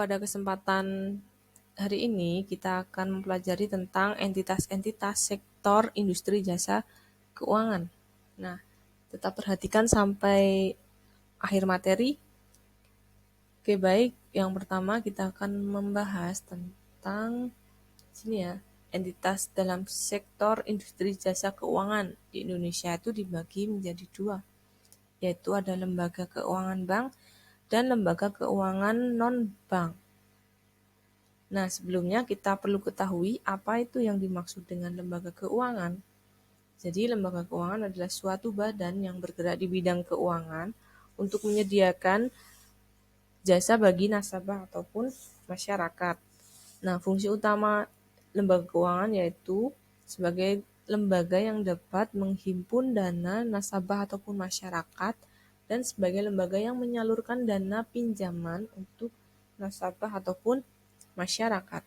Pada kesempatan hari ini kita akan mempelajari tentang entitas-entitas sektor industri jasa keuangan. Nah, tetap perhatikan sampai akhir materi. Oke, baik. Yang pertama kita akan membahas tentang sini ya, entitas dalam sektor industri jasa keuangan di Indonesia itu dibagi menjadi dua, yaitu ada lembaga keuangan bank dan lembaga keuangan non-bank. Nah, sebelumnya kita perlu ketahui apa itu yang dimaksud dengan lembaga keuangan. Jadi, lembaga keuangan adalah suatu badan yang bergerak di bidang keuangan untuk menyediakan jasa bagi nasabah ataupun masyarakat. Nah, fungsi utama lembaga keuangan yaitu sebagai lembaga yang dapat menghimpun dana nasabah ataupun masyarakat dan sebagai lembaga yang menyalurkan dana pinjaman untuk nasabah ataupun masyarakat.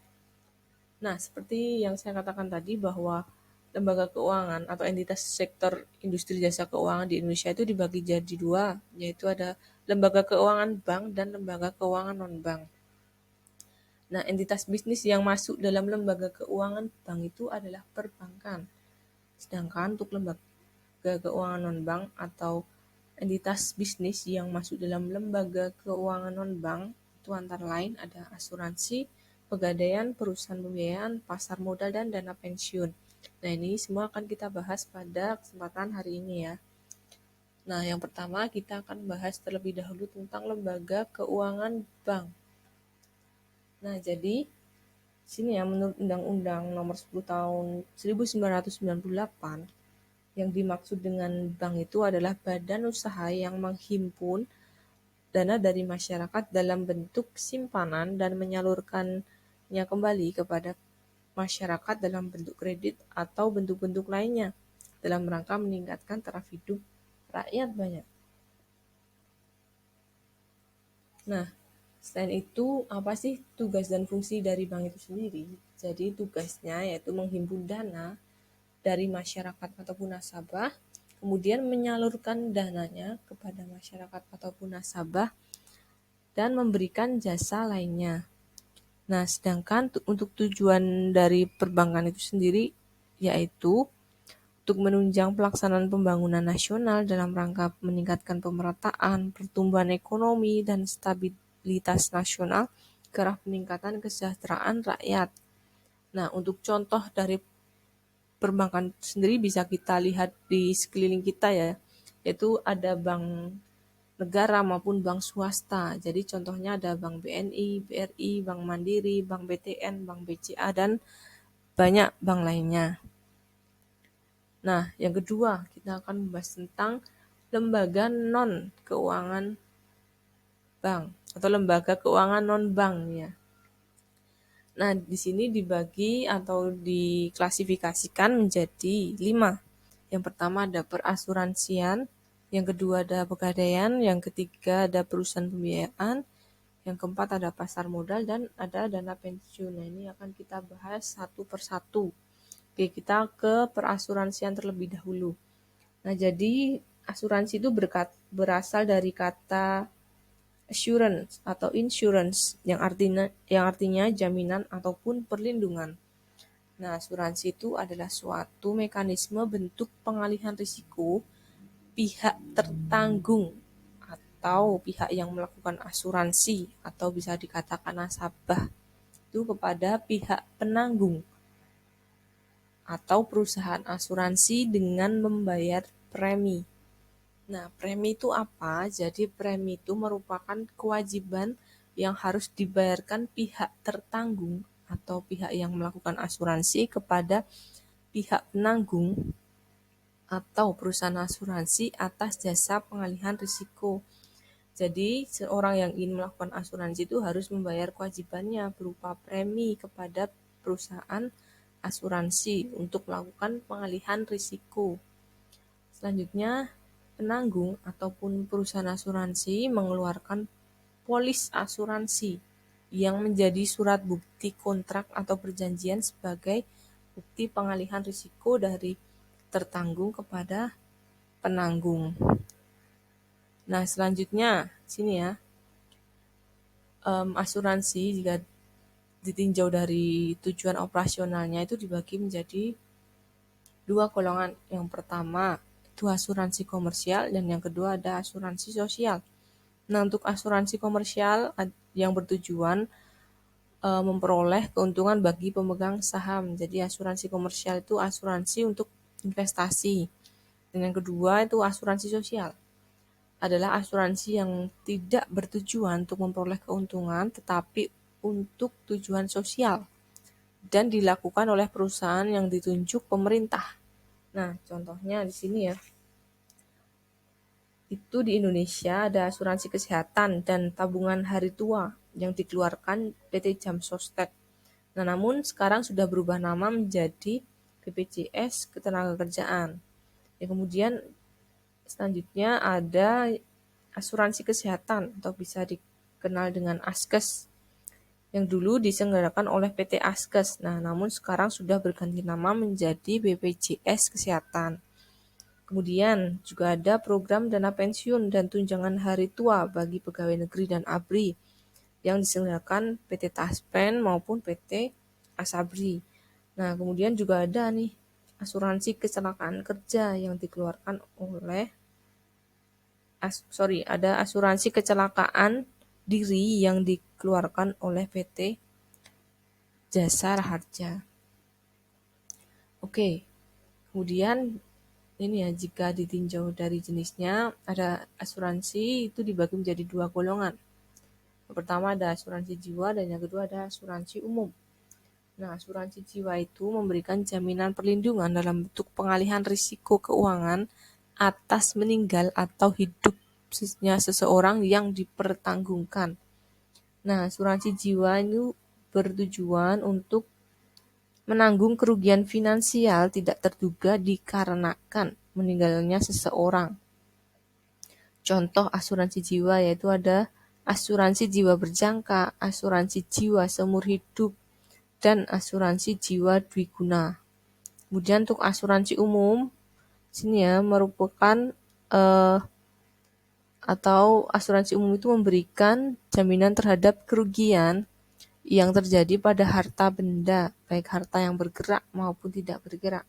Nah, seperti yang saya katakan tadi bahwa lembaga keuangan atau entitas sektor industri jasa keuangan di Indonesia itu dibagi jadi dua, yaitu ada lembaga keuangan bank dan lembaga keuangan non-bank. Nah, entitas bisnis yang masuk dalam lembaga keuangan bank itu adalah perbankan. Sedangkan untuk lembaga keuangan non-bank atau entitas bisnis yang masuk dalam lembaga keuangan non-bank itu antara lain ada asuransi, pegadaian, perusahaan pembiayaan, pasar modal, dan dana pensiun. Nah, ini semua akan kita bahas pada kesempatan hari ini ya. Nah, yang pertama kita akan bahas terlebih dahulu tentang lembaga keuangan bank. Nah, jadi sini ya, menurut Undang-Undang Nomor 10 Tahun 1998, yang dimaksud dengan bank itu adalah badan usaha yang menghimpun dana dari masyarakat dalam bentuk simpanan dan menyalurkannya kembali kepada masyarakat dalam bentuk kredit atau bentuk-bentuk lainnya dalam rangka meningkatkan taraf hidup rakyat banyak. Nah, selain itu, apa sih tugas dan fungsi dari bank itu sendiri? Jadi tugasnya yaitu menghimpun dana dari masyarakat ataupun nasabah, kemudian menyalurkan dananya kepada masyarakat ataupun nasabah, dan memberikan jasa lainnya. Nah, sedangkan untuk tujuan dari perbankan itu sendiri yaitu untuk menunjang pelaksanaan pembangunan nasional dalam rangka meningkatkan pemerataan, pertumbuhan ekonomi, dan stabilitas nasional ke arah peningkatan kesejahteraan rakyat. Nah, untuk contoh dari perbankan sendiri bisa kita lihat di sekeliling kita ya, yaitu ada bank negara maupun bank swasta. Jadi contohnya ada Bank BNI, BRI, Bank Mandiri, Bank BTN, Bank BCA, dan banyak bank lainnya. Nah, yang kedua kita akan membahas tentang lembaga non-keuangan bank atau lembaga keuangan non-bank ya. Nah, di sini dibagi atau diklasifikasikan menjadi 5. Yang pertama ada perasuransian, yang kedua ada pegadaian, yang ketiga ada perusahaan pembiayaan, yang keempat ada pasar modal, dan ada dana pensiun. Nah, ini akan kita bahas satu persatu. Oke, kita ke perasuransian terlebih dahulu. Nah, jadi asuransi itu berasal dari kata assurance atau insurance yang artinya jaminan ataupun perlindungan. Nah, asuransi itu adalah suatu mekanisme bentuk pengalihan risiko pihak tertanggung atau pihak yang melakukan asuransi atau bisa dikatakan nasabah itu kepada pihak penanggung atau perusahaan asuransi dengan membayar premi. Nah, premi itu apa? Jadi premi itu merupakan kewajiban yang harus dibayarkan pihak tertanggung atau pihak yang melakukan asuransi kepada pihak penanggung atau perusahaan asuransi atas jasa pengalihan risiko. Jadi, seorang yang ingin melakukan asuransi itu harus membayar kewajibannya berupa premi kepada perusahaan asuransi untuk melakukan pengalihan risiko. Selanjutnya, penanggung ataupun perusahaan asuransi mengeluarkan polis asuransi yang menjadi surat bukti kontrak atau perjanjian sebagai bukti pengalihan risiko dari tertanggung kepada penanggung. Nah, selanjutnya sini ya. asuransi jika ditinjau dari tujuan operasionalnya itu dibagi menjadi dua golongan. Yang pertama itu asuransi komersial dan yang kedua ada asuransi sosial. Nah, untuk asuransi komersial yang bertujuan memperoleh keuntungan bagi pemegang saham. Jadi asuransi komersial itu asuransi untuk investasi. Dan yang kedua itu asuransi sosial. Adalah asuransi yang tidak bertujuan untuk memperoleh keuntungan tetapi untuk tujuan sosial dan dilakukan oleh perusahaan yang ditunjuk pemerintah. Nah, contohnya di sini ya. Itu di Indonesia ada asuransi kesehatan dan tabungan hari tua yang dikeluarkan PT Jam Sostek. Nah, namun sekarang sudah berubah nama menjadi BPJS Ketenagakerjaan. Ya, kemudian selanjutnya ada asuransi kesehatan atau bisa dikenal dengan Askes yang dulu diselenggarakan oleh PT Askes. Nah, namun sekarang sudah berganti nama menjadi BPJS Kesehatan. Kemudian juga ada program dana pensiun dan tunjangan hari tua bagi pegawai negeri dan ABRI yang diselenggarakan PT Taspen maupun PT Asabri. Nah, kemudian juga ada nih asuransi kecelakaan kerja yang dikeluarkan oleh ada asuransi kecelakaan diri yang dikeluarkan oleh PT Jasa Raharja. Oke, kemudian ini ya, jika ditinjau dari jenisnya, ada asuransi itu dibagi menjadi dua golongan. Yang pertama ada asuransi jiwa dan yang kedua ada asuransi umum. Nah, asuransi jiwa itu memberikan jaminan perlindungan dalam bentuk pengalihan risiko keuangan atas meninggal atau hidupnya seseorang yang dipertanggungkan. Nah, asuransi jiwa itu bertujuan untuk menanggung kerugian finansial tidak terduga dikarenakan meninggalnya seseorang. Contoh asuransi jiwa yaitu ada asuransi jiwa berjangka, asuransi jiwa seumur hidup, dan asuransi jiwa dwiguna. Kemudian untuk asuransi umum, sini ya merupakan atau asuransi umum itu memberikan jaminan terhadap kerugian yang terjadi pada harta benda, baik harta yang bergerak maupun tidak bergerak,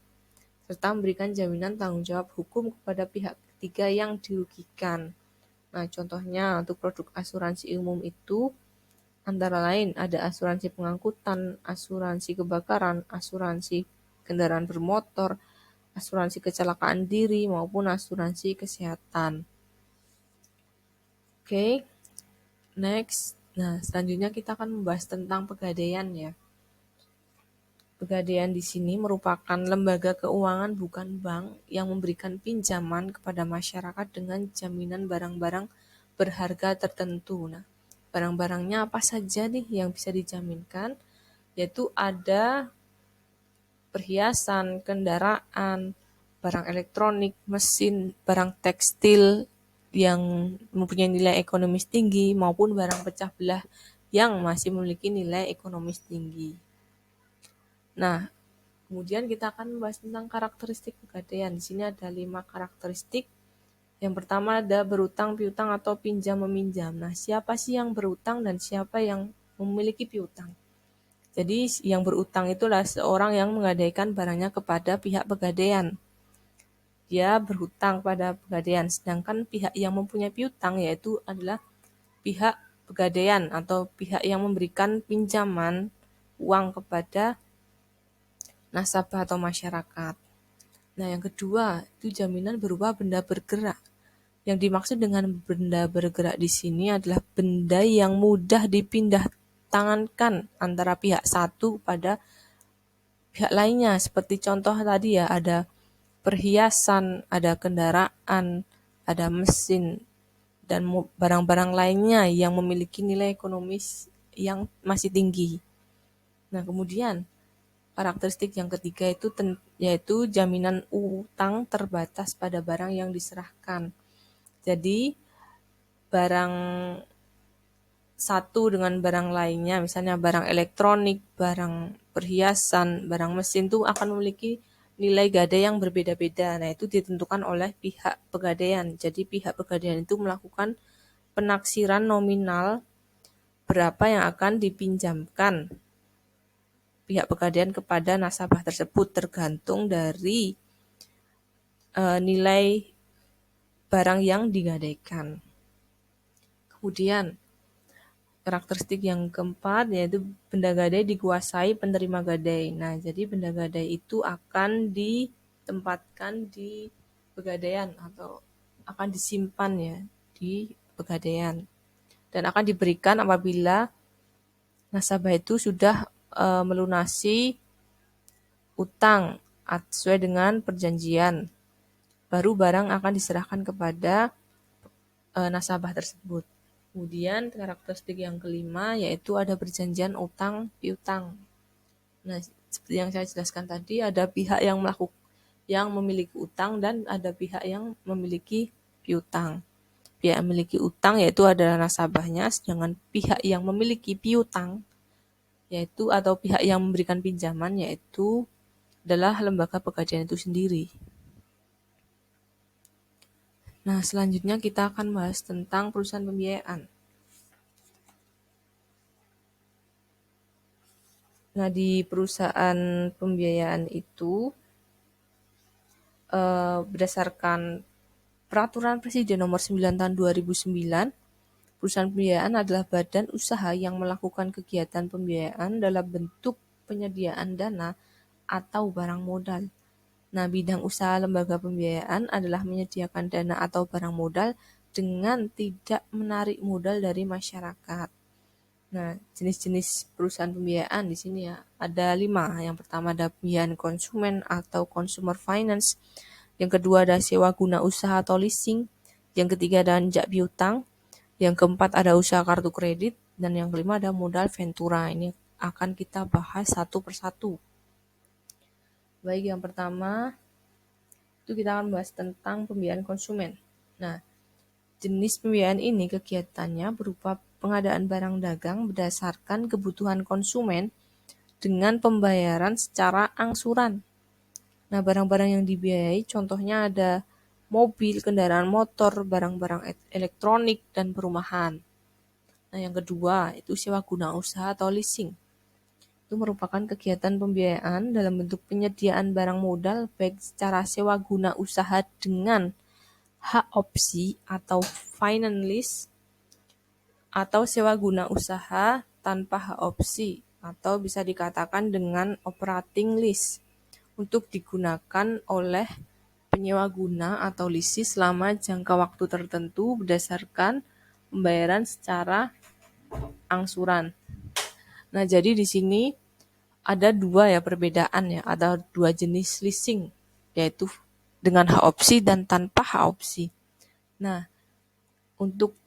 serta memberikan jaminan tanggung jawab hukum kepada pihak ketiga yang dirugikan. Nah, contohnya untuk produk asuransi umum itu antara lain ada asuransi pengangkutan, asuransi kebakaran, asuransi kendaraan bermotor, asuransi kecelakaan diri, maupun asuransi kesehatan. Oke, next. Nah, selanjutnya kita akan membahas tentang pegadaian ya. Pegadaian di sini merupakan lembaga keuangan bukan bank yang memberikan pinjaman kepada masyarakat dengan jaminan barang-barang berharga tertentu. Nah, barang-barangnya apa saja nih yang bisa dijaminkan? Yaitu ada perhiasan, kendaraan, barang elektronik, mesin, barang tekstil yang mempunyai nilai ekonomis tinggi maupun barang pecah belah yang masih memiliki nilai ekonomis tinggi. Nah, kemudian kita akan membahas tentang karakteristik pegadaian. Di sini ada 5 karakteristik. Yang pertama ada berutang piutang atau pinjam meminjam. Nah, siapa sih yang berutang dan siapa yang memiliki piutang? Jadi yang berutang itulah seorang yang menggadaikan barangnya kepada pihak pegadaian. Dia berhutang pada pegadaian, sedangkan pihak yang mempunyai piutang yaitu adalah pihak pegadaian atau pihak yang memberikan pinjaman uang kepada nasabah atau masyarakat. Nah, yang kedua itu jaminan berupa benda bergerak. Yang dimaksud dengan benda bergerak di sini adalah benda yang mudah dipindah tangankan antara pihak satu pada pihak lainnya. Seperti contoh tadi ya, ada perhiasan, ada kendaraan, ada mesin, dan barang-barang lainnya yang memiliki nilai ekonomis yang masih tinggi. Nah, kemudian karakteristik yang ketiga itu yaitu jaminan utang terbatas pada barang yang diserahkan. Jadi barang satu dengan barang lainnya, misalnya barang elektronik, barang perhiasan, barang mesin itu akan memiliki nilai gadai yang berbeda-beda. Nah, itu ditentukan oleh pihak pegadaian. Jadi pihak pegadaian itu melakukan penaksiran nominal berapa yang akan dipinjamkan pihak pegadaian kepada nasabah tersebut tergantung dari nilai barang yang digadaikan. Kemudian karakteristik yang keempat yaitu benda gadai dikuasai penerima gadai. Nah, jadi benda gadai itu akan ditempatkan di pegadaian atau akan disimpan ya di pegadaian dan akan diberikan apabila nasabah itu sudah melunasi utang sesuai dengan perjanjian. Baru barang akan diserahkan kepada nasabah tersebut. Kemudian karakteristik yang kelima yaitu ada perjanjian utang piutang. Nah, seperti yang saya jelaskan tadi, ada pihak yang memiliki utang dan ada pihak yang memiliki piutang. Pihak yang memiliki utang yaitu adalah nasabahnya, sedangkan pihak yang memiliki piutang yaitu atau pihak yang memberikan pinjaman yaitu adalah lembaga pegadaian itu sendiri. Nah, selanjutnya kita akan bahas tentang perusahaan pembiayaan. Nah, di perusahaan pembiayaan itu berdasarkan Peraturan Presiden Nomor 9 Tahun 2009, perusahaan pembiayaan adalah badan usaha yang melakukan kegiatan pembiayaan dalam bentuk penyediaan dana atau barang modal. Nah, bidang usaha lembaga pembiayaan adalah menyediakan dana atau barang modal dengan tidak menarik modal dari masyarakat. Nah, jenis-jenis perusahaan pembiayaan di sini ya ada 5. Yang pertama ada pembiayaan konsumen atau consumer finance. Yang kedua ada sewa guna usaha atau leasing. Yang ketiga ada anjak piutang. Yang keempat ada usaha kartu kredit. Dan yang kelima ada modal ventura. Ini akan kita bahas satu persatu. Baik, yang pertama itu kita akan bahas tentang pembiayaan konsumen. Nah, jenis pembiayaan ini kegiatannya berupa pengadaan barang dagang berdasarkan kebutuhan konsumen dengan pembayaran secara angsuran. Nah, barang-barang yang dibiayai contohnya ada mobil, kendaraan motor, barang-barang elektronik, dan perumahan. Nah, yang kedua itu sewa guna usaha atau leasing. Itu merupakan kegiatan pembiayaan dalam bentuk penyediaan barang modal baik secara sewa guna usaha dengan hak opsi atau finance lease atau sewa guna usaha tanpa hak opsi atau bisa dikatakan dengan operating lease untuk digunakan oleh penyewa guna atau lease selama jangka waktu tertentu berdasarkan pembayaran secara angsuran. Nah, jadi di sini ada 2 ya perbedaan ya, ada 2 jenis leasing, yaitu dengan hak opsi dan tanpa hak opsi. Nah, untuk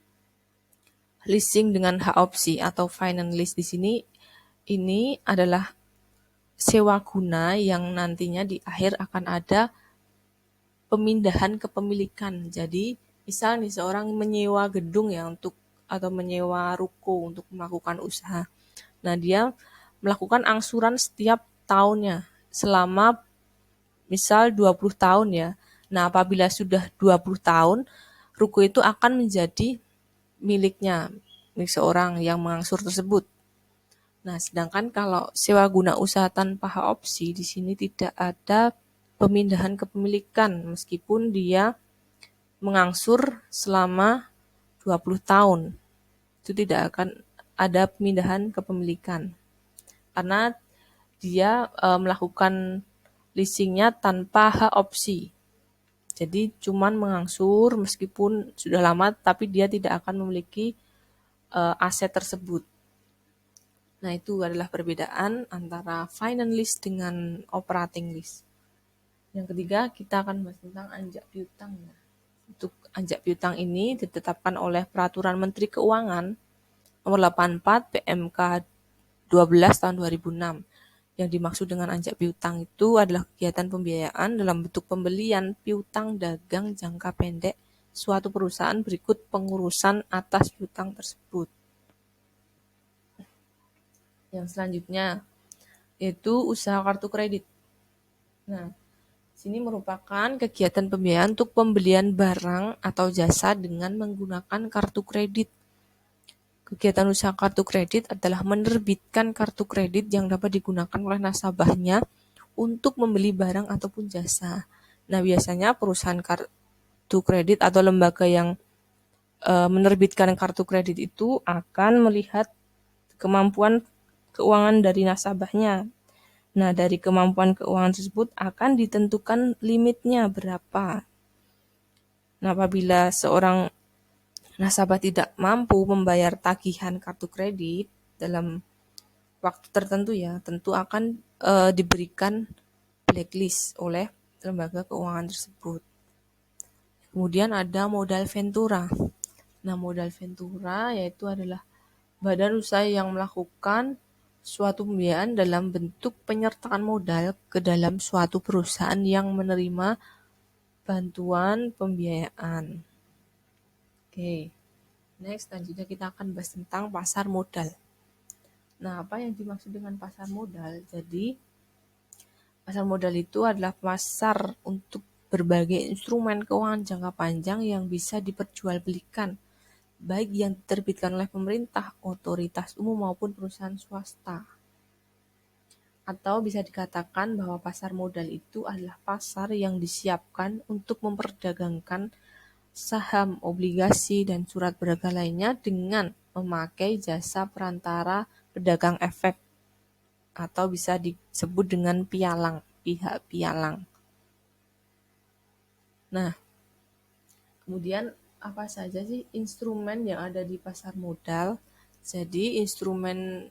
leasing dengan hak opsi atau finance lease di sini ini adalah sewa guna yang nantinya di akhir akan ada pemindahan kepemilikan. Jadi, misal nih seorang menyewa gedung ya atau menyewa ruko untuk melakukan usaha. Nah, dia melakukan angsuran setiap tahunnya selama misal 20 tahun ya. Nah, apabila sudah 20 tahun, ruko itu akan menjadi milik seorang yang mengangsur tersebut. Nah, sedangkan kalau sewa guna usaha tanpa hak opsi di sini tidak ada pemindahan kepemilikan meskipun dia mengangsur selama 20 tahun. Itu tidak akan ada pemindahan kepemilikan. Karena dia melakukan leasingnya tanpa hak opsi. Jadi cuman mengangsur meskipun sudah lama tapi dia tidak akan memiliki aset tersebut. Nah, itu adalah perbedaan antara finance lease dengan operating lease. Yang ketiga, kita akan bahas tentang anjak piutang. Untuk anjak piutang ini ditetapkan oleh Peraturan Menteri Keuangan Nomor 84 PMK 12 tahun 2006. Yang dimaksud dengan anjak piutang itu adalah kegiatan pembiayaan dalam bentuk pembelian piutang dagang jangka pendek suatu perusahaan berikut pengurusan atas piutang tersebut. Yang selanjutnya yaitu usaha kartu kredit. Nah, sini merupakan kegiatan pembiayaan untuk pembelian barang atau jasa dengan menggunakan kartu kredit. Kegiatan usaha kartu kredit adalah menerbitkan kartu kredit yang dapat digunakan oleh nasabahnya untuk membeli barang ataupun jasa. Nah, biasanya perusahaan kartu kredit atau lembaga yang menerbitkan kartu kredit itu akan melihat kemampuan keuangan dari nasabahnya. Nah, dari kemampuan keuangan tersebut akan ditentukan limitnya berapa. Nah, apabila seorang nasabah tidak mampu membayar tagihan kartu kredit dalam waktu tertentu ya, tentu akan diberikan blacklist oleh lembaga keuangan tersebut. Kemudian ada modal ventura. Nah, modal ventura yaitu adalah badan usaha yang melakukan suatu pembiayaan dalam bentuk penyertaan modal ke dalam suatu perusahaan yang menerima bantuan pembiayaan. Oke. Next, selanjutnya kita akan bahas tentang pasar modal. Nah, apa yang dimaksud dengan pasar modal? Jadi, pasar modal itu adalah pasar untuk berbagai instrumen keuangan jangka panjang yang bisa diperjualbelikan, baik yang diterbitkan oleh pemerintah, otoritas umum maupun perusahaan swasta. Atau bisa dikatakan bahwa pasar modal itu adalah pasar yang disiapkan untuk memperdagangkan saham, obligasi, dan surat berharga lainnya dengan memakai jasa perantara pedagang efek atau bisa disebut dengan pialang, pihak pialang. Nah, kemudian apa saja sih instrumen yang ada di pasar modal? Jadi instrumen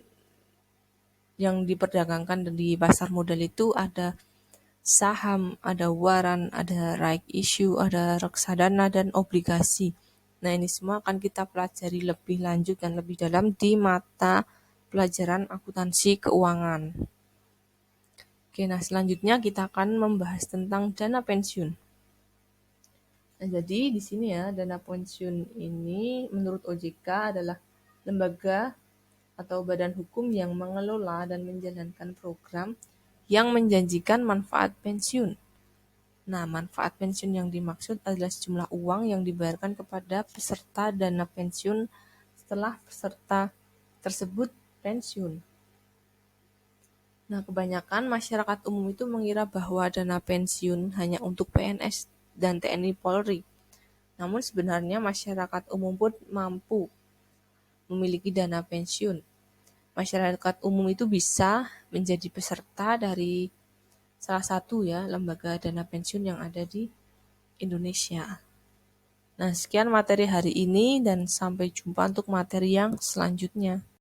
yang diperdagangkan di pasar modal itu ada saham, ada waran, ada right issue, ada reksadana, dan obligasi. Nah, ini semua akan kita pelajari lebih lanjut dan lebih dalam di mata pelajaran akuntansi keuangan. Oke, nah selanjutnya kita akan membahas tentang dana pensiun. Nah, jadi di sini ya, dana pensiun ini menurut OJK adalah lembaga atau badan hukum yang mengelola dan menjalankan program yang menjanjikan manfaat pensiun. Nah, manfaat pensiun yang dimaksud adalah sejumlah uang yang dibayarkan kepada peserta dana pensiun setelah peserta tersebut pensiun. Nah, kebanyakan masyarakat umum itu mengira bahwa dana pensiun hanya untuk PNS dan TNI Polri. Namun sebenarnya masyarakat umum pun mampu memiliki dana pensiun. Masyarakat umum itu bisa menjadi peserta dari salah satu ya lembaga dana pensiun yang ada di Indonesia. Nah, sekian materi hari ini dan sampai jumpa untuk materi yang selanjutnya.